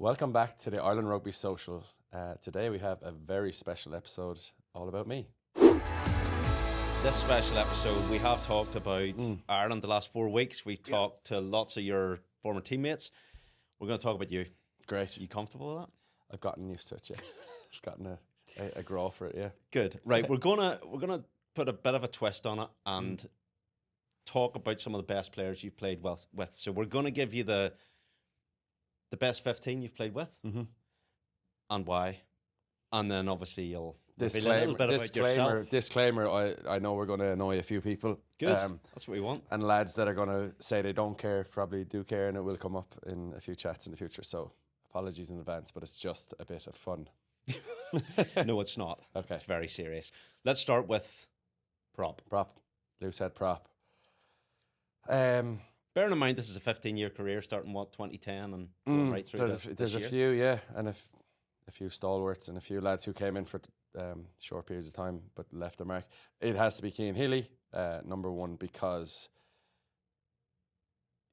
Welcome back to the Ireland Rugby Social. Today we have a very special episode all about me. This special episode, we have talked about Ireland the last 4 weeks. We've talked to lots of your former teammates. We're going to talk about you. Great. Are you comfortable with that? I've gotten used to it, yeah. I've gotten a grow for it, yeah. Good. Right, we're gonna put a bit of a twist on it and talk about some of the best players you've played with. So we're going to give you the best 15 you've played with and why. And then obviously you'll reveal a little bit about yourself. Disclaimer, I know we're going to annoy a few people. Good, that's what we want. And lads that are going to say they don't care probably do care, and it will come up in a few chats in the future. So apologies in advance, but it's just a bit of fun. No, it's not. Okay. It's very serious. Let's start with prop. Loose head prop. Bearing in mind this is a 15-year career starting 2010 and going right through there's a few, yeah, and a few stalwarts and a few lads who came in for short periods of time but left their mark. It has to be Cian Healy, number one, because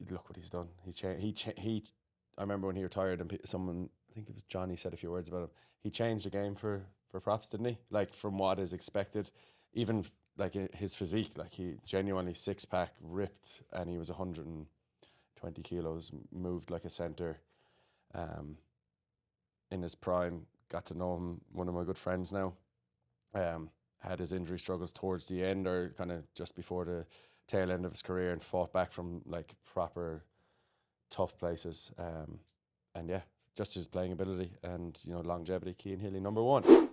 look what he's done. I remember when he retired and someone, I think it was Johnny, said a few words about him. He changed the game for props, didn't he? Like from what is expected, even like his physique, like he genuinely six-pack, ripped, and he was 120 kilos, moved like a centre. In his prime, got to know him, one of my good friends now. Had his injury struggles towards the end or kind of just before the tail end of his career, and fought back from like proper tough places. And yeah, just his playing ability and longevity. Cian Healy, number one.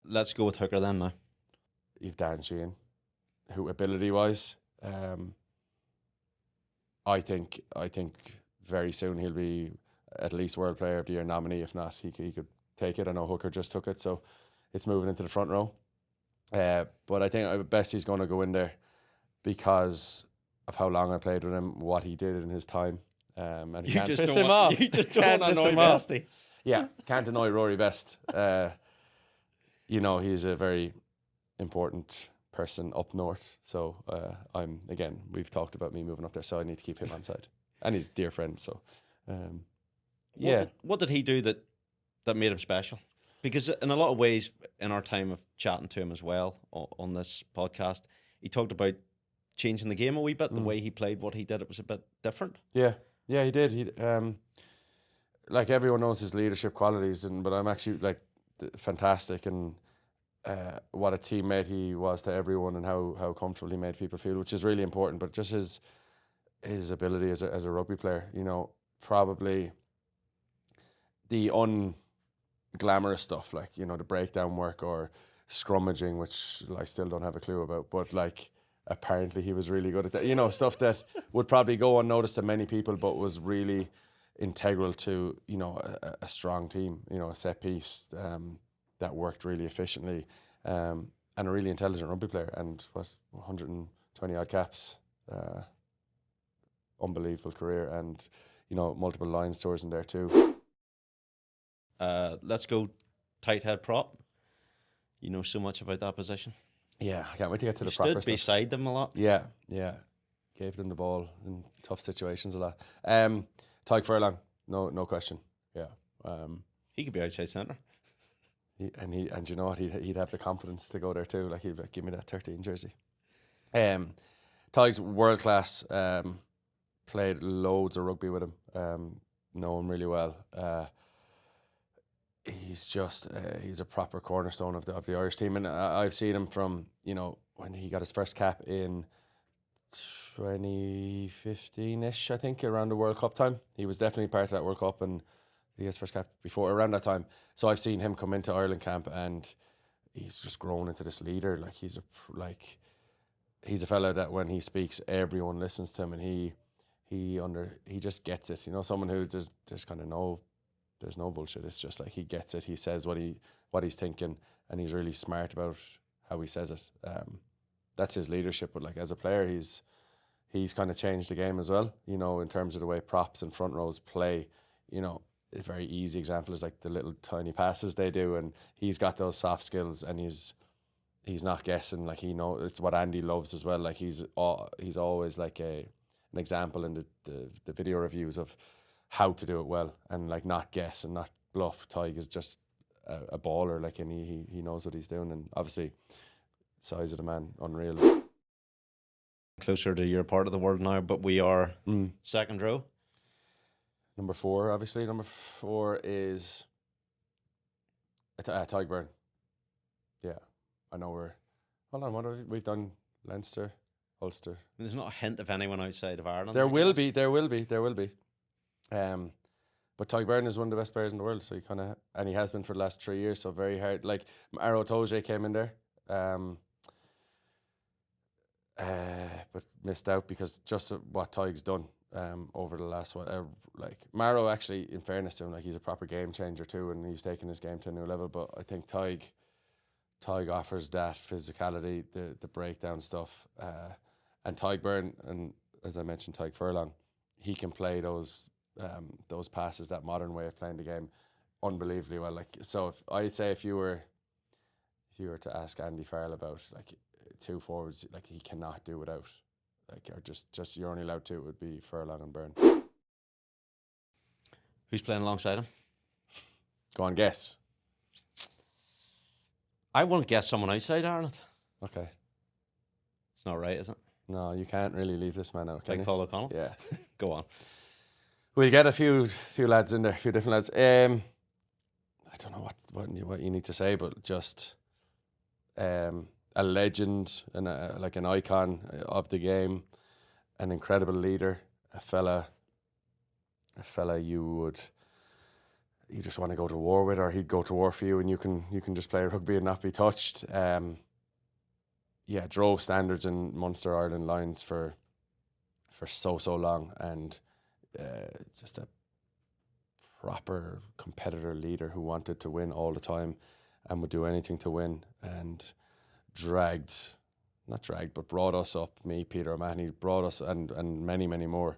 Let's go with hooker then now. You've Dan Sheehan, who ability wise, I think very soon he'll be at least World Player of the Year nominee. If not, he could take it. I know Hooker just took it, so it's moving into the front row. But I think at best he's going to go in there because of how long I played with him, what he did in his time. And you can't piss him off. You just don't annoy Bestie. Yeah, can't annoy Rory Best. He's a very important person up north. So we've talked about me moving up there, so I need to keep him on side. And he's a dear friend, so What did he do that made him special? Because in a lot of ways, in our time of chatting to him as well on this podcast, he talked about changing the game a wee bit. The way he played, what he did, it was a bit different. Yeah, he did. He like everyone knows his leadership qualities, but I'm actually like fantastic and what a teammate he was to everyone and how comfortable he made people feel, which is really important. But just his ability as a rugby player, probably the unglamorous stuff, like the breakdown work or scrummaging, which I still don't have a clue about, but like apparently he was really good at that. Stuff that would probably go unnoticed to many people, but was really integral to a strong team. A set piece that worked really efficiently, and a really intelligent rugby player. And 120 odd caps, unbelievable career, and multiple Lions tours in there too. Let's go tight head prop. You know so much about that position. Yeah, I can't wait to get to the proper stuff. Stood beside them a lot. Yeah. Gave them the ball in tough situations a lot. Tyke Furlong, no question. Yeah. He could be outside centre. And you know what? He'd have the confidence to go there too. Like he'd be like, give me that 13 jersey. Tyke's world class. Played loads of rugby with him. Know him really well. He's just he's a proper cornerstone of the Irish team, and I've seen him from when he got his first cap in 2015-ish, I think, around the World Cup time. He was definitely part of that World Cup, and he got his first cap before around that time. So I've seen him come into Ireland camp, and he's just grown into this leader. Like he's a fella that when he speaks, everyone listens to him, and he just gets it. Someone who there's kind of there's no bullshit. It's just like he gets it. He says what he's thinking, and he's really smart about how he says it. That's his leadership. But like as a player, he's kind of changed the game as well. In terms of the way props and front rows play. A very easy example is like the little tiny passes they do, and he's got those soft skills, and he's not guessing. Like it's what Andy loves as well. Like he's always like an example in the video reviews of how to do it well and like not guess and not bluff. Tig is just a baller, like, and he knows what he's doing, and obviously size of the man, unreal. Closer to your part of the world now, but we are Mm. second row. Number 4, obviously. Number 4 is Tig Byrne. Yeah, I know we're. Hold on, what have we've done? Leinster, Ulster. There's not a hint of anyone outside of Ireland. There I will guess. be. There will be. There will be. But Tig Byrne is one of the best players in the world, so and he has been for the last 3 years. So very hard. Like Maro Toje came in there, but missed out because just what Tig's done over the last like Maro, actually, in fairness to him, like he's a proper game changer too, and he's taken his game to a new level. But I think Tig offers that physicality, the breakdown stuff, and Tig Byrne, and as I mentioned, Tig Furlong, he can play those passes, that modern way of playing the game, unbelievably well. Like, so I'd say if you were to ask Andy Farrell about like 2 forwards, like he cannot do without, like, or just you're only allowed 2, it would be Furlong and Byrne. Who's playing alongside him? Go on, guess. I want to guess someone outside Ireland. Okay. It's not right, is it? No, you can't really leave this man out, can Like you? Paul O'Connell? Yeah. Go on. We'll get a few lads in there, a few different lads. I don't know what you need to say, but just a legend and like an icon of the game, an incredible leader, a fella you just want to go to war with, or he'd go to war for you, and you can just play rugby and not be touched. Drove standards in Munster Ireland lines for so long, and just a proper competitor leader who wanted to win all the time and would do anything to win, and brought us up, me, Peter O'Mahony, brought us, and many more,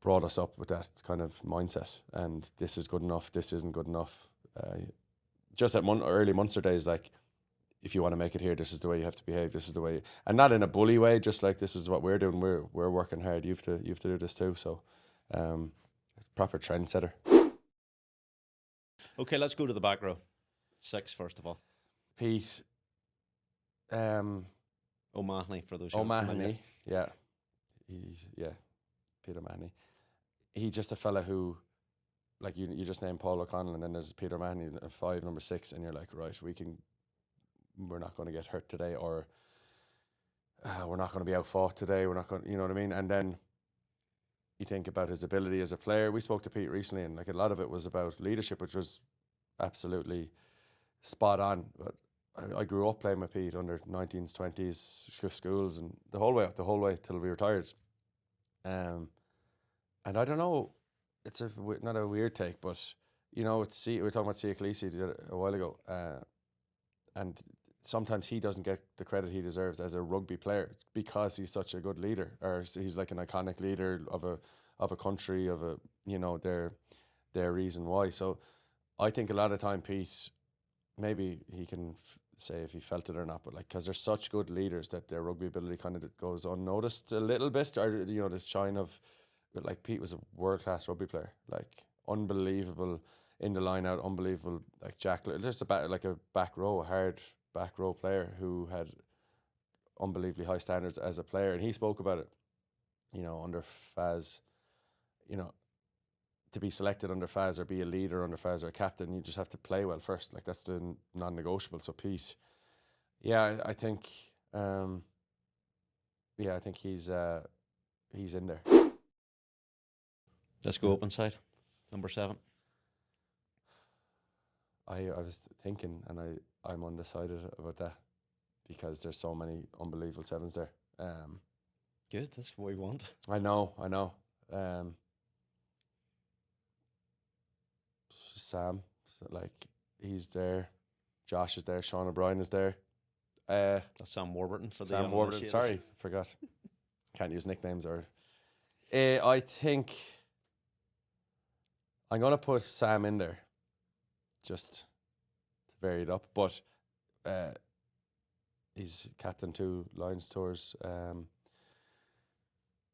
brought us up with that kind of mindset, and this is good enough, this isn't good enough. Just at early Munster days, like, if you want to make it here, this is the way you have to behave, this is the way, and not in a bully way, just like, this is what we're doing, we're working hard, you have to do this too. So proper trendsetter. Okay, let's go to the back row. 6 first of all. Pete O'Mahony, for those who are familiar. O'Mahony, yeah, Peter O'Mahony. He's just a fella who, like, you just named Paul O'Connell, and then there's Peter O'Mahony at 5, number 6, and you're like, right, we're not going to get hurt today, or we're not going to be outfought today, we're not going, you know what I mean? And then you think about his ability as a player. We spoke to Pete recently, and like a lot of it was about leadership, which was absolutely spot on. But I grew up playing with Pete under 19s, 20s schools, and the whole way till we retired. And I don't know, it's not a weird take, but we were talking about Sia Khaleesi a while ago, and sometimes he doesn't get the credit he deserves as a rugby player because he's such a good leader, or he's like an iconic leader of a country, of their reason why. So I think a lot of time Pete, maybe he can say if he felt it or not, but like, because they're such good leaders that their rugby ability kind of goes unnoticed a little bit, or the shine of, like, Pete was a world-class rugby player, like unbelievable in the line out, unbelievable, like Jack, just a back row player who had unbelievably high standards as a player, and he spoke about it, under Faz, to be selected under Faz or be a leader under Faz or a captain, you just have to play well first. Like, that's the non-negotiable. So Pete, I think he's in there. Let's go open side. Number 7. I was thinking, and I'm undecided about that because there's so many unbelievable 7s there. Good, that's what we want. I know. Sam, like, he's there. Josh is there. Sean O'Brien is there. That's Sam Warburton for the Sam Warburton. Sorry, forgot. Can't use nicknames. Or I think I'm gonna put Sam in there, just to vary it up. But he's captain 2 Lions tours.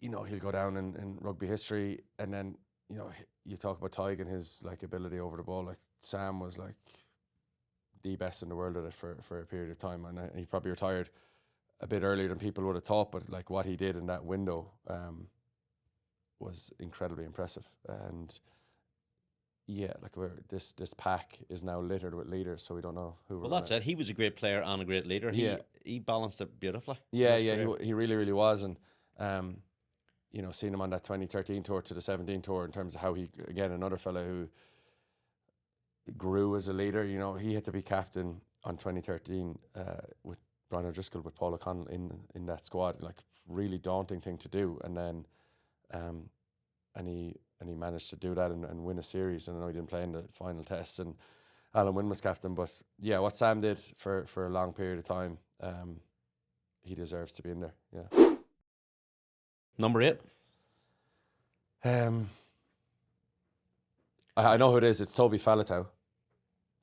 He'll go down in rugby history, and then you know, you talk about Tig and his like ability over the ball. Like Sam was like the best in the world at it for a period of time, and he probably retired a bit earlier than people would have thought. But like what he did in that window was incredibly impressive. And yeah, like this pack is now littered with leaders, so we don't know who. Well, that's it. He was a great player and a great leader. He balanced it beautifully. Yeah, he really, really was. And you know, seeing him on that 2013 tour to the 17 tour in terms of how he, again, another fella who grew as a leader. You know, he had to be captain on 2013 with Brian O'Driscoll, with Paul O'Connell in that squad. Like, really daunting thing to do. And then and he managed to do that and win a series. And I know he didn't play in the final test, and Alan Wynne was captain. But yeah, what Sam did for a long period of time, he deserves to be in there. Yeah. Number 8. I know who it is. It's Toby Faletau.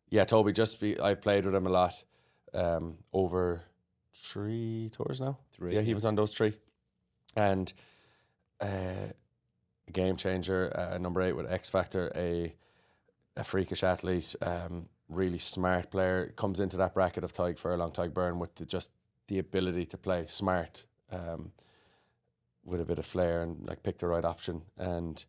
Yeah, Toby. I've played with him a lot over 3 tours now. 3. Yeah, he was on those 3, and a game changer. Number 8 with X Factor, a freakish athlete, really smart player. Comes into that bracket of Tig Furlong, Tig Byrne with the ability to play smart. With a bit of flair and like pick the right option, and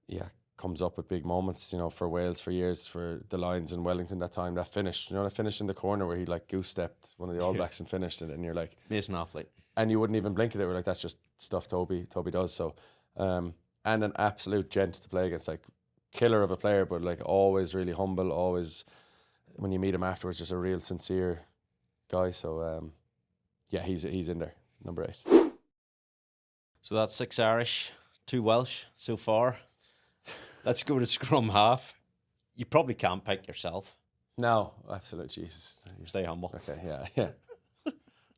yeah, comes up with big moments, you know, for Wales for years, for the Lions in Wellington that time. That finish, you know, that finish in the corner where he like goose stepped one of the All Blacks and finished it, and you're like, amazing athlete, and you wouldn't even blink at it. We're like, that's just stuff Toby does. So and an absolute gent to play against, like killer of a player, but like always really humble, always when you meet him afterwards, just a real sincere guy. So yeah, he's in there, number 8. So that's 6 Irish, 2 Welsh so far. Let's go to scrum half. You probably can't pick yourself. No, absolute Jesus. Stay humble. Okay, yeah.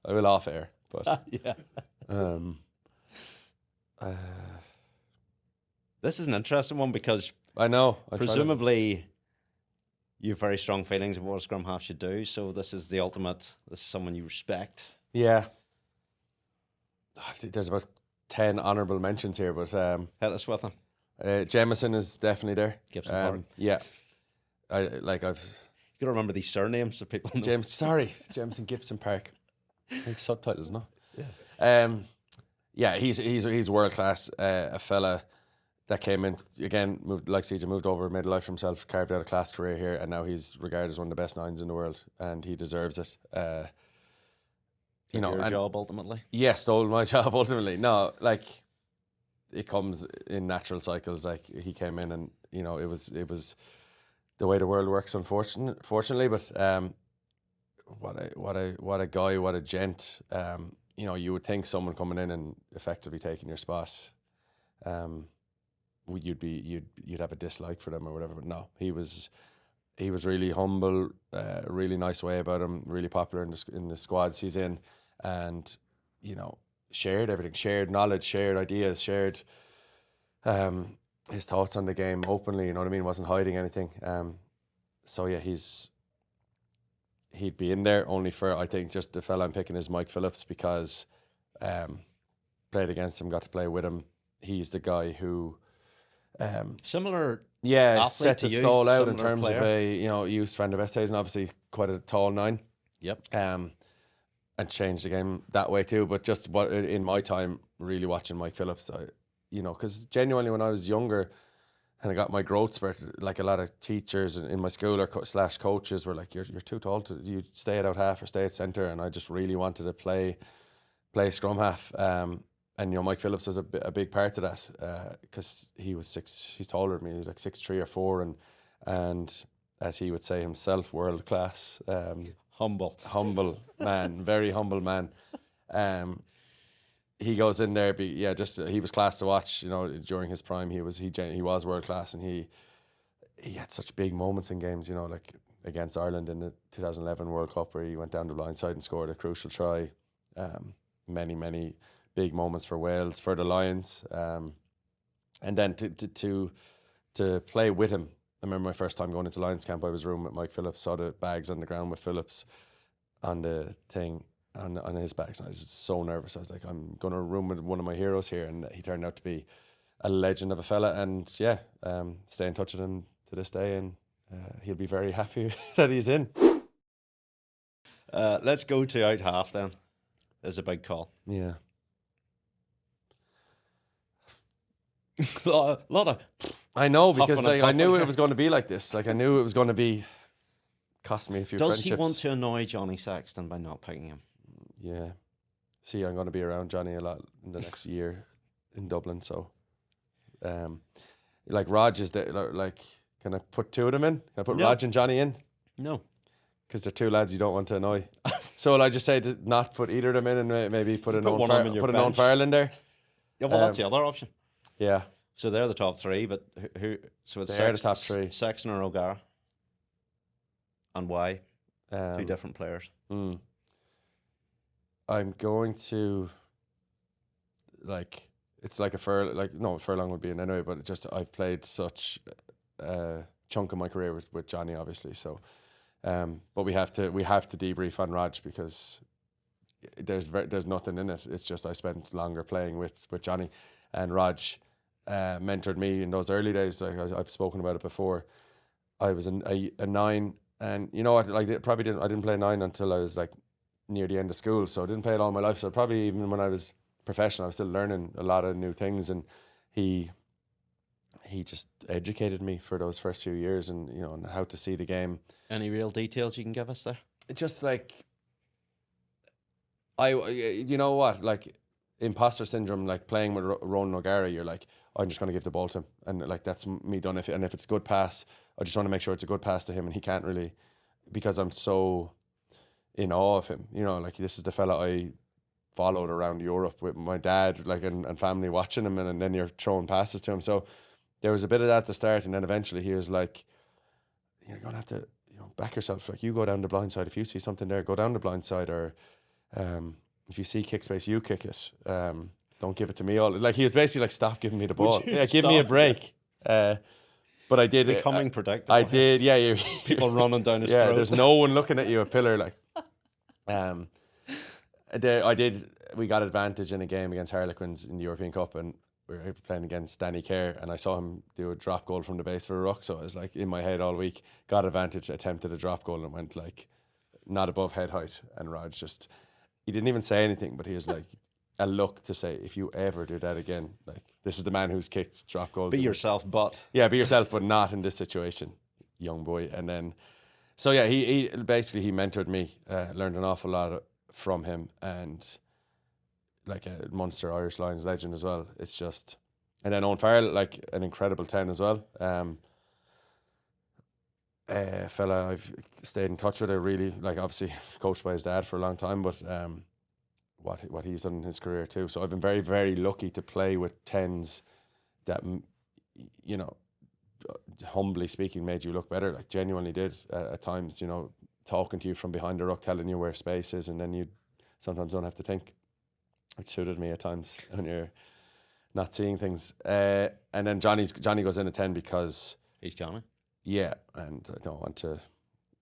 I will off air, but yeah. This is an interesting one because I know. Presumably you have very strong feelings of what a scrum half should do. So this is the ultimate. This is someone you respect. Yeah. There's about 10 honourable mentions here, but hit us with them. Jamieson is definitely there. Gibson Park. Yeah. I've you gotta remember these surnames of people. Jameson Gibson Park. It's subtitles, no? Yeah. He's world class. A fella that came in again, moved over, made a life for himself, carved out a class career here, and now he's regarded as one of the best 9s in the world, and he deserves it. You know, your job ultimately. Yeah, stole my job ultimately. No, like it comes in natural cycles. Like he came in, and you know, it was the way the world works. Unfortunately, but what a guy, what a gent. You know, you would think someone coming in and effectively taking your spot, you'd have a dislike for them or whatever. But no, he was really humble, really nice way about him, really popular in the squads he's in, and you know, shared everything, shared knowledge, shared ideas, shared his thoughts on the game openly. You know what I mean? Wasn't hiding anything. So yeah, he'd be in there only for, I think, just the fella I'm picking is Mike Phillips, because played against him, got to play with him. He's the guy who similar. Yeah, set the stall out in terms player. of a use Van der Vesthuizen, obviously quite a tall 9. Yep. And changed the game that way too. But just what in my time really watching Mike Phillips, because genuinely when I was younger and I got my growth spurt, like a lot of teachers in my school or coaches were like, you're too tall to you stay at out half or stay at centre, and I just really wanted to play scrum half. And Mike Phillips was a big part of that, because he's taller than me. He was like 6'3" or 4, and as he would say himself, world class. Humble man, very humble man. He goes in there, he was class to watch. You know, during his prime, he was world class, and he had such big moments in games. You know, like against Ireland in the 2011 World Cup, where he went down the line side and scored a crucial try. Many big moments for Wales, for the Lions, and then to play with him. I remember my first time going into Lions camp. I was rooming with Mike Phillips, saw the bags on the ground with Phillips on the thing on his bags, and I was so nervous. I was like, I'm going to room with one of my heroes here, and he turned out to be a legend of a fella, and yeah, stay in touch with him to this day, and he'll be very happy that he's in. Let's go to out half then. There's a big call. Yeah. A lot of. I know, because Huffing and I knew puffing. it was going to be like this. Like, I knew it was going to be cost me a few Does friendships. he want to annoy Johnny Sexton by not picking him? Yeah. See, I'm going to be around Johnny a lot in the next year in Dublin, so like Raj is there. Like, can I put two of them in? Can I put No. Raj and Johnny in? No. Because they're two lads you don't want to annoy. So will I just say to not put either of them in, and maybe put an Put one of them in your put an Owen bench. Farrell in there? Yeah, well, that's the other option. Yeah. So they're the top three, but who so it's They're the top three. Sexton or O'Gara. And why? Two different players. I'm going to, like, it's like a furlong would be in anyway, but just I've played such a chunk of my career with Johnny, obviously. So, but we have to debrief on Raj, because there's nothing in it. It's just I spent longer playing with Johnny, and Raj mentored me in those early days. Like I've spoken about it before. I was a 9, and you know what? Like I didn't play 9 until I was like near the end of school. So I didn't play it all my life. So probably even when I was professional, I was still learning a lot of new things, and he just educated me for those first few years, and you know, and how to see the game. Any real details you can give us there? Just like you know what, like imposter syndrome, like playing with Ronan O'Gara, you're like, I'm just going to give the ball to him, and like that's me done. If it's a good pass, I just want to make sure it's a good pass to him, and he can't really, because I'm so in awe of him. You know, like this is the fella I followed around Europe with my dad, like and family watching him, and then you're throwing passes to him. So there was a bit of that at the start, and then eventually he was like, you're gonna have to, you know, back yourself. Like, you go down the blind side. If you see something there, go down the blind side, or if you see kick space, you kick it. Don't give it to me all. Like, he was basically like, stop giving me the ball. Yeah, give me a break. But I did. Becoming predictable. I did. Yeah, you're People running down his yeah, throat. there's no one looking at you, a pillar. Like, I did. We got advantage in a game against Harlequins in the European Cup, and we were playing against Danny Kerr, and I saw him do a drop goal from the base for a ruck. So I was like in my head all week. Got advantage, attempted a drop goal, and went like not above head height. And Raj just, he didn't even say anything, but he was like a look to say, if you ever do that again, like, this is the man who's kicked drop goals. Be yourself, but yeah, be yourself, but not in this situation, young boy. And then, so yeah, he basically he mentored me, learned an awful lot from him, and like a Munster Irish Lions legend as well. It's just, and then Owen Farrell, like an incredible 10 as well. A fella I've stayed in touch with. I really like, obviously coached by his dad for a long time, but what he's done in his career too. So I've been very, very lucky to play with 10s that, you know, humbly speaking, made you look better. Like, genuinely did at times. You know, talking to you from behind the ruck, telling you where space is, and then you sometimes don't have to think. Which suited me at times when you're not seeing things. And then Johnny goes in at 10 because he's Johnny. Yeah, and I don't want to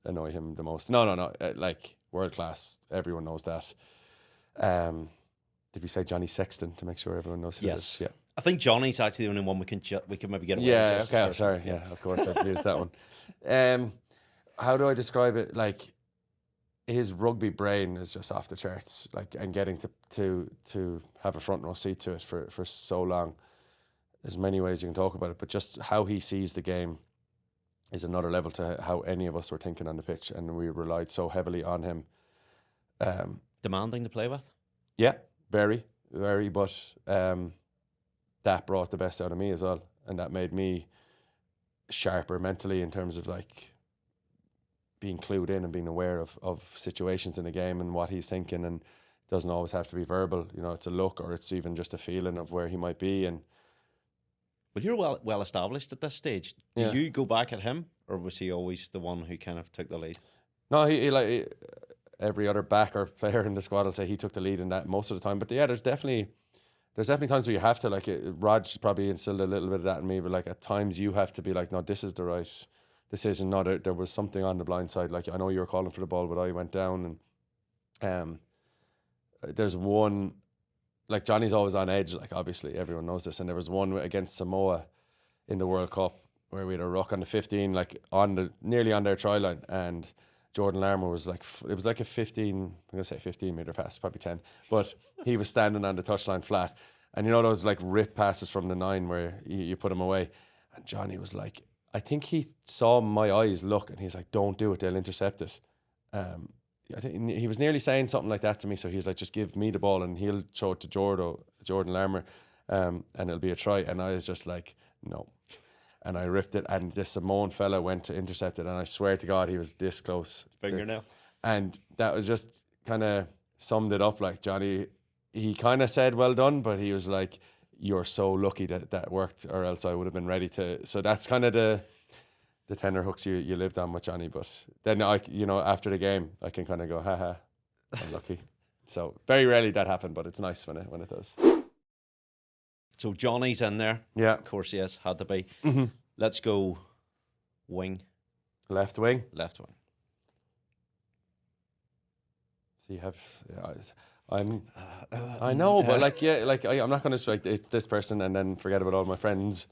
annoy him the most. No. Like, world class. Everyone knows that. Did we say Johnny Sexton to make sure everyone knows who it is? Yeah. I think Johnny's actually the only one we can maybe get away Yeah, with. okay, I'm sorry. Yeah, of course, I've used that one. How do I describe it? Like, his rugby brain is just off the charts. Like, and getting to have a front row seat to it for so long. There's many ways you can talk about it, but just how he sees the game is another level to how any of us were thinking on the pitch, and we relied so heavily on him. Demanding to play with? Yeah, very, very, but that brought the best out of me as well, and that made me sharper mentally in terms of like being clued in and being aware of situations in the game and what he's thinking, and it doesn't always have to be verbal. You know, it's a look, or it's even just a feeling of where he might be. And well, you're well established at this stage. Do you go back at him, or was he always the one who kind of took the lead? No, he every other back or player in the squad will say he took the lead in that most of the time. But yeah, there's definitely times where you have to, like, Raj probably instilled a little bit of that in me, but like at times you have to be like, no, this is the right decision. No, there was something on the blind side. Like, I know you were calling for the ball, but I went down. And there's one like Johnny's always on edge. Like obviously everyone knows this. And there was one against Samoa in the World Cup where we had a ruck on the 15, like nearly on their try line, and Jordan Larmour was like, it was like a 15, I'm going to say 15 metre pass, probably 10, but he was standing on the touchline flat. And you know those like rip passes from the 9 where you put him away? And Johnny was like, I think he saw my eyes look and he's like, don't do it, they'll intercept it. I think he was nearly saying something like that to me, so he's like, just give me the ball and he'll throw it to Jordan Larmour, and it'll be a try. And I was just like, no. And I ripped it, and this Samoan fella went to intercept it, and I swear to God he was this close. Fingernail. And that was just kind of summed it up. Like Johnny, he kind of said well done, but he was like, you're so lucky that worked, or else I would have been ready to. So that's kind of the tender hooks you lived on with Johnny. But then after the game I can kind of go, haha, I'm lucky. So very rarely that happened, but it's nice when it does. So Johnny's in there. Yeah. Of course he is. Had to be. Mm-hmm. Let's go wing. Left wing. Left wing. So you have... I know, but I'm not going to like it's this person and then forget about all my friends.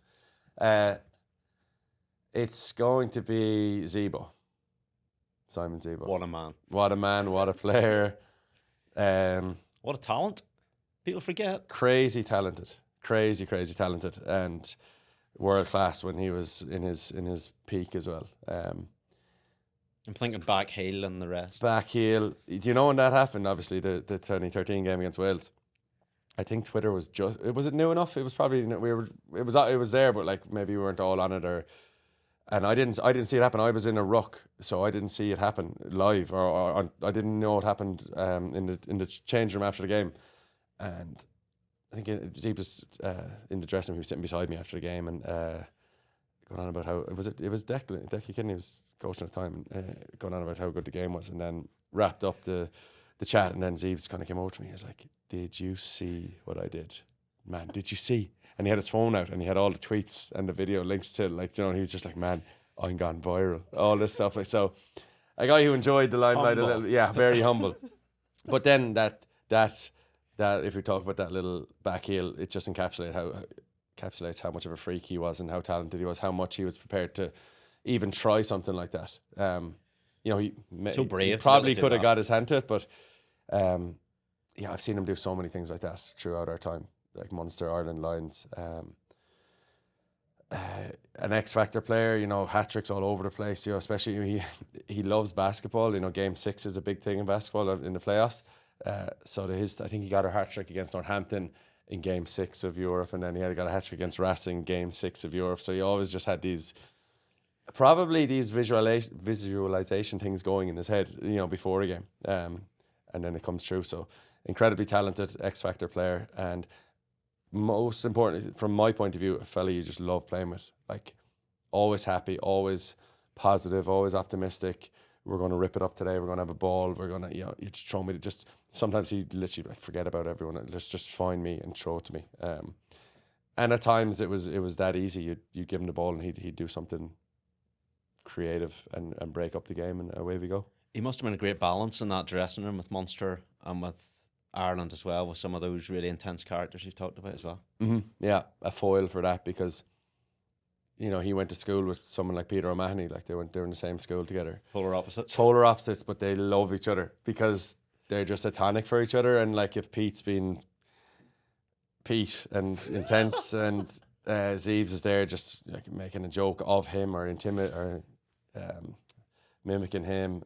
It's going to be Zebo. Simon Zebo. What a man. What a man, what a player. What a talent. People forget. Crazy talented, and world class when he was in his peak as well. I'm thinking back heel and the rest. Back heel. Do you know when that happened? Obviously, the 2013 game against Wales. I think Twitter was was it new enough? It was probably it was there, but like maybe we weren't all on it, and I didn't see it happen. I was in a ruck, so I didn't see it happen live, or I didn't know it happened in the change room after the game, and I think he was in the dressing room. He was sitting beside me after the game and going on about how it was Decky Kidney was coaching at the time, and going on about how good the game was, and then wrapped up the chat, and then Zeebs kind of came over to me. He was like, "Did you see what I did, man? Did you see?" And he had his phone out and he had all the tweets and the video links to it. Like, he was just like, "Man, I'm gone viral." All this stuff. Like, so a guy who enjoyed the limelight a little, yeah, very humble. But then that if we talk about that little back heel, it just encapsulates how much of a freak he was and how talented he was, how much he was prepared to even try something like that. So brave. He probably could have got his hand to it, but I've seen him do so many things like that throughout our time, like Munster, Ireland, Lions. An X-Factor player, hat tricks all over the place, especially he loves basketball. Game 6 is a big thing in basketball in the playoffs. I think he got a hat trick against Northampton in Game 6 of Europe, and then he got a hat trick against Racing in Game 6 of Europe. So he always just had these visualization things going in his head, before a game, and then it comes true. So incredibly talented X-Factor player, and most importantly, from my point of view, a fella you just love playing with. Like, always happy, always positive, always optimistic. We're going to rip it up today. We're going to have a ball. We're going to, you just throw me. Sometimes he literally forget about everyone. Just find me and throw it to me. And at times it was that easy. You give him the ball and he'd do something creative and break up the game, and away we go. He must have been a great balance in that dressing room with Munster and with Ireland as well, with some of those really intense characters you've talked about as well. Mm-hmm. Yeah, a foil for that, because he went to school with someone like Peter O'Mahony. Like, they were in the same school together. Polar opposites, but they love each other because they're just a tonic for each other. And like, if Pete's been Pete and intense, and Zeeves is there just like making a joke of him or mimicking him.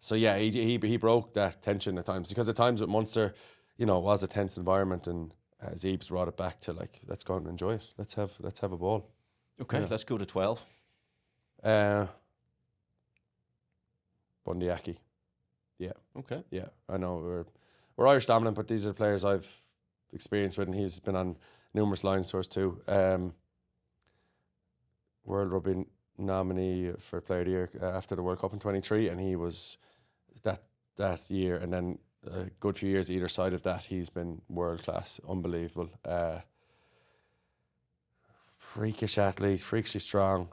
So yeah, he broke that tension at times, because at times with Munster, it was a tense environment, and Zeebs brought it back to like, let's go and enjoy it. Let's have a ball. Okay, let's go to 12. Bundyaki. Yeah. Okay. Yeah, I know we're Irish dominant, but these are the players I've experienced with, and he's been on numerous line tours too. World Rugby nominee for Player of the Year after the World Cup in 23, and he was that year, and then a good few years either side of that, he's been world class, unbelievable. Freakish athlete, freakishly strong.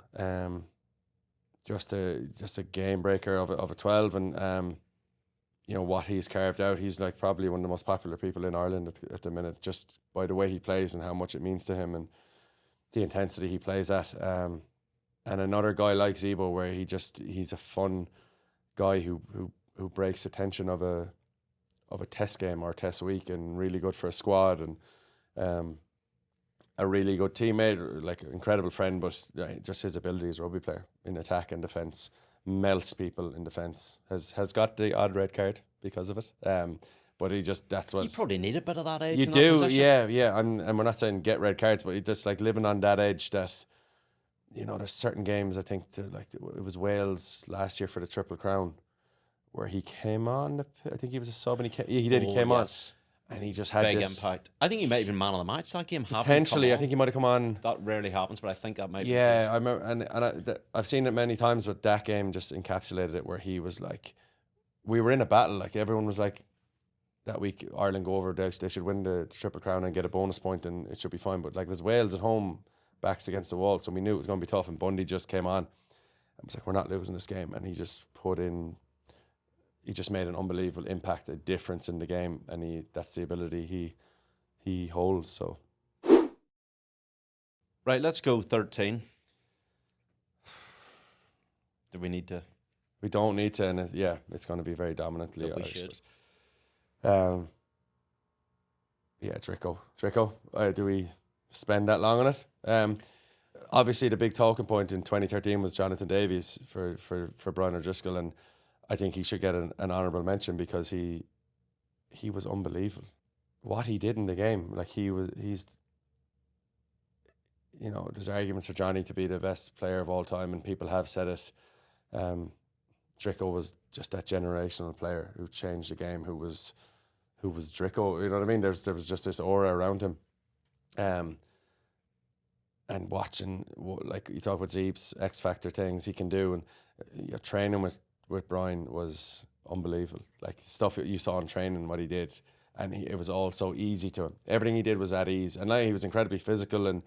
Just a game breaker of a 12, and you know, what he's carved out. He's like probably one of the most popular people in Ireland at the minute, just by the way he plays and how much it means to him and the intensity he plays at. And another guy like Zebo, where he's a fun guy who breaks the tension of a test game or test week, and really good for a squad, and a really good teammate, like incredible friend. But just his ability as a rugby player in attack and defence, melts people in defence. Has got the odd red card because of it. But that's what You probably need a bit of that edge. you in that do. position. Yeah. And we're not saying get red cards, but just like living on that edge that. You know, there's certain games, I think, like it was Wales last year for the Triple Crown, where he came on. I think he was a sub, and he came on, and he just had big this impact. I think he might have been man of the match that game. Potentially, I think he might have come on. That rarely happens, but I think that might. Yeah, I remember, I've seen it many times, but that game just encapsulated it, where he was like, we were in a battle. Like everyone was like, that week Ireland go over, they should win the Triple Crown and get a bonus point, and it should be fine. But like it was Wales at home, backs against the wall, so we knew it was going to be tough, and Bundy just came on. I was like, we're not losing this game, and he just made an unbelievable impact, a difference in the game, and that's the ability he holds. So right, let's go 13. Do we need to? We don't need to, and it's going to be very dominantly We Irish. should. Drico. Do we spend that long on it? Obviously, the big talking point in 2013 was Jonathan Davies for Brian O'Driscoll, and I think he should get an honourable mention because he was unbelievable. What he did in the game, like he's. You know, there's arguments for Johnny to be the best player of all time, and people have said it. Drico was just that generational player who changed the game, who was Drico. You know what I mean? There was just this aura around him. And watching, like you talk about Zeeb's X Factor things he can do, and training with Brian was unbelievable. Like stuff you saw in training, what he did, and it was all so easy to him. Everything he did was at ease, and like he was incredibly physical, and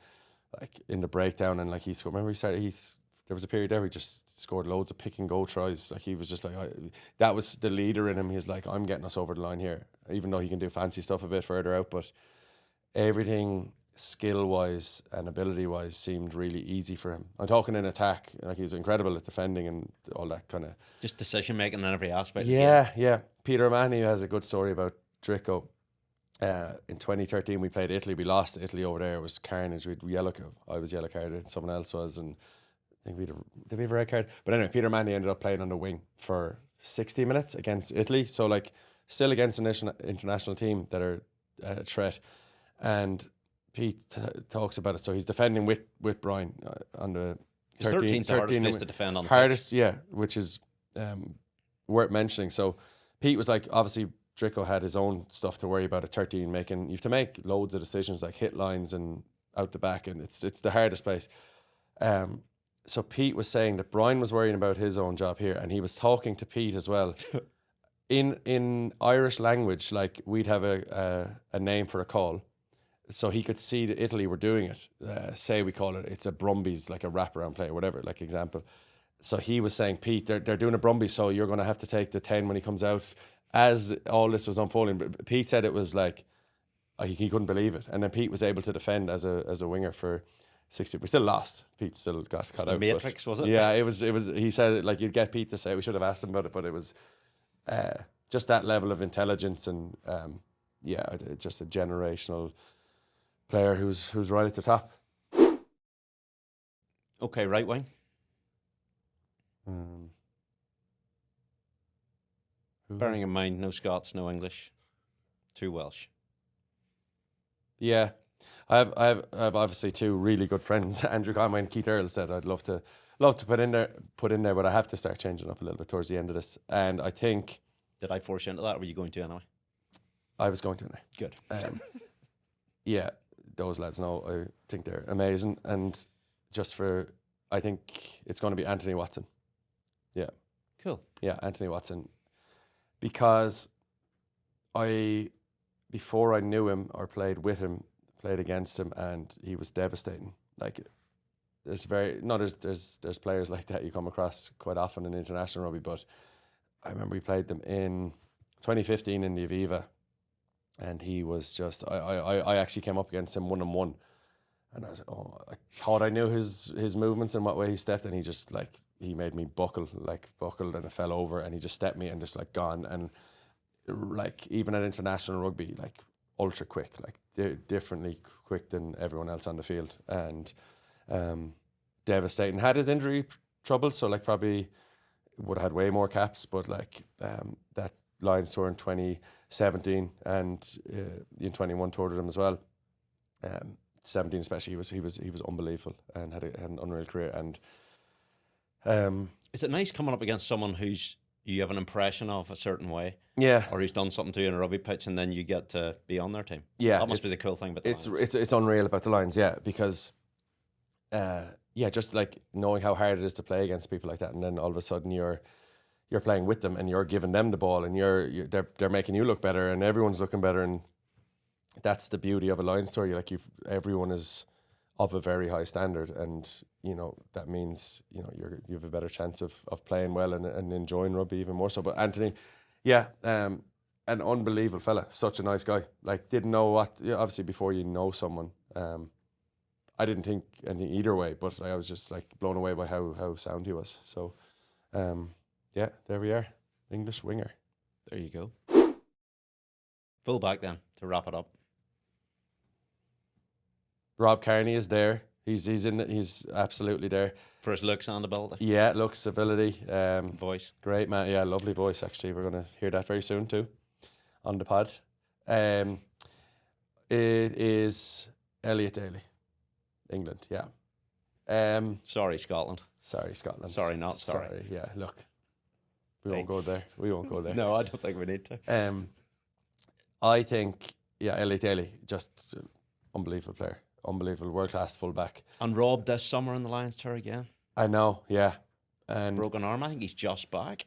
like in the breakdown, and like he scored. Remember there was a period there where he just scored loads of pick and go tries. Like he was just like that was the leader in him. He was like, I'm getting us over the line here, even though he can do fancy stuff a bit further out, but everything skill-wise and ability-wise seemed really easy for him. I'm talking in attack. Like he was incredible at defending and all that kind of... Just decision-making in every aspect. Yeah. Peter O'Mahony has a good story about Drico. In 2013, we played Italy. We lost to Italy over there. It was carnage. I was yellow carded. Someone else was, and I think did we have a red card? But anyway, Peter O'Mahony ended up playing on the wing for 60 minutes against Italy. So like still against an international team that are a threat. And Pete talks about it. So he's defending with Brian on the 13's the hardest place to defend on the hardest, pitch. Which is worth mentioning. So Pete was like, obviously Drico had his own stuff to worry about at 13, you have to make loads of decisions like hit lines and out the back, and it's the hardest place. So Pete was saying that Brian was worrying about his own job here, and he was talking to Pete as well. In Irish language, like we'd have a name for a call. So he could see that Italy were doing it. Say we call it's a Brumbies, like a wraparound play or whatever, like example. So he was saying, Pete, they're doing a Brumby, so you're going to have to take the 10 when he comes out. As all this was unfolding, Pete said it was like, he couldn't believe it. And then Pete was able to defend as a winger for 60. We still lost. Pete still got cut out. Matrix, was it? Yeah, it was. He said it, like you'd get Pete to say, we should have asked him about it, but it was just that level of intelligence and just a generational player who's right at the top. Okay, right wing. Bearing in mind, no Scots, no English, 2 Welsh. Yeah, I have obviously 2 really good friends. Andrew Conway and Keith Earl said I'd love to put in there, but I have to start changing up a little bit towards the end of this. And I think, did I force you into that, or were you going to anyway? I was going to anyway. Good. Yeah, those lads know. I think they're amazing, and I think it's going to be Anthony Watson. Yeah. Cool. Yeah, Anthony Watson. Because before I knew him or played with him, played against him, and he was devastating. Like there's players like that you come across quite often in international rugby, but I remember we played them in 2015 in the Aviva, and he was just I actually came up against him 1-on-1, and I was like, oh, I thought I knew his movements and what way he stepped, and he just like he made me buckled, and I fell over, and he just stepped me and just like gone. And like even at international rugby, like ultra quick, like differently quick than everyone else on the field, and devastating. Had his injury troubles, so like probably would have had way more caps, but like that Lions tour in 2017 and in 21 toured with him as well. 17 especially, he was unbelievable and had an unreal career. And is it nice coming up against someone who's you have an impression of a certain way? Yeah. Or who's done something to you in a rugby pitch, and then you get to be on their team. Yeah. That must be the cool thing about the Lions. It's unreal about the Lions, yeah, because just like knowing how hard it is to play against people like that, and then all of a sudden you're playing with them and you're giving them the ball, and they're making you look better, and everyone's looking better, and that's the beauty of a Lions tour. Everyone is of a very high standard, and that means you have a better chance of playing well and enjoying rugby even more so. But Anthony, an unbelievable fella, such a nice guy. Like didn't know what obviously before you know someone. I didn't think anything either way, but I was just like blown away by how sound he was. So, there we are, English winger. There you go. Full back then to wrap it up. Rob Kearney is there. He's absolutely there for his looks and ability. Yeah, looks, ability, voice. Great man. Yeah, lovely voice. Actually, we're gonna hear that very soon too, on the pod. It is Elliot Daly, England. Yeah. Sorry, Scotland. Sorry, Scotland. Sorry, not sorry. Yeah, look, we won't go there. We won't go there. No, I don't think we need to. I think Elliot Daly, just unbelievable player. Unbelievable, world-class fullback. And Rob this summer in the Lions tour again. I know, yeah. And broken arm, I think he's just back.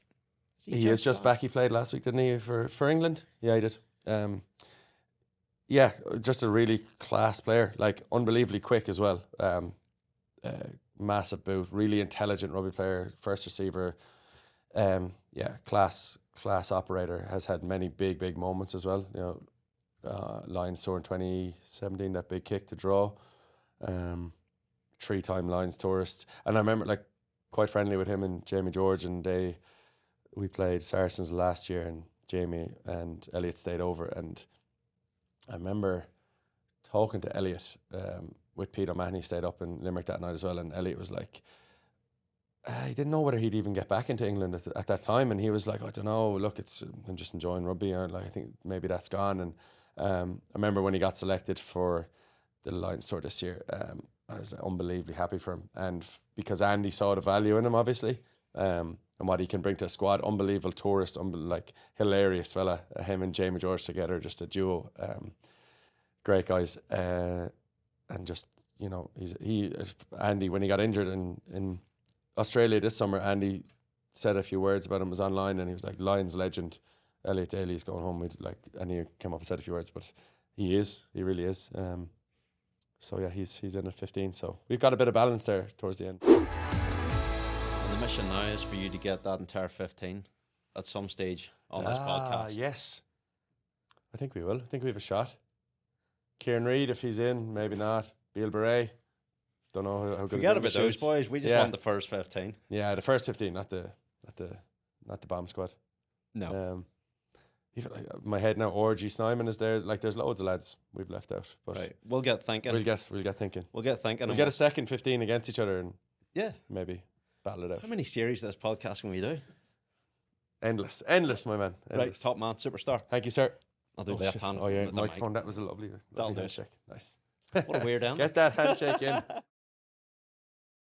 He is just back. He played last week, didn't he, for England? Yeah, he did. Just a really class player, like unbelievably quick as well. Massive boot, really intelligent rugby player, first receiver. Class operator, has had many big moments as well. Lions tour in 2017, that big kick to draw. 3-time Lions tourist, and I remember like quite friendly with him and Jamie George, and we played Saracens last year, and Jamie and Elliot stayed over, and I remember talking to Elliot with Pete O'Mahony, stayed up in Limerick that night as well, and Elliot was like, he didn't know whether he'd even get back into England at that time, and he was like, I don't know, look, I'm just enjoying rugby, and like I think maybe that's gone. And I remember when he got selected for the Lions tour this year, I was unbelievably happy for him, and because Andy saw the value in him, obviously, and what he can bring to a squad. Unbelievable tourist, like hilarious fella. Him and Jamie George together, just a duo. Great guys, and just Andy, when he got injured in Australia this summer, Andy said a few words about him, was online, and he was like, Lions legend Elliot Daly is going home. And he came up and said a few words, but he really is. So yeah, he's in at 15. So we've got a bit of balance there towards the end. And the mission now is for you to get that entire 15 at some stage on this podcast. Yes, I think we will. I think we have a shot. Kieran Reid, if he's in, maybe not. Beal Beret, don't know how good. Forget about those boys. We just want the first 15. Yeah, the first 15, not the bomb squad. No. Even my head now, Orgy Snyman is there. Like, there's loads of lads we've left out. But right, we'll get thinking. We'll get thinking. We'll get thinking. We'll get a second 15 against each other, and maybe battle it out. How many series of this podcast can we do? Endless, my man. Endless. Right, top man, superstar. Thank you, sir. I'll do left hand. Oh yeah, microphone. That was a lovely That'll do. handshake. Nice. What a weird end. Get that handshake in.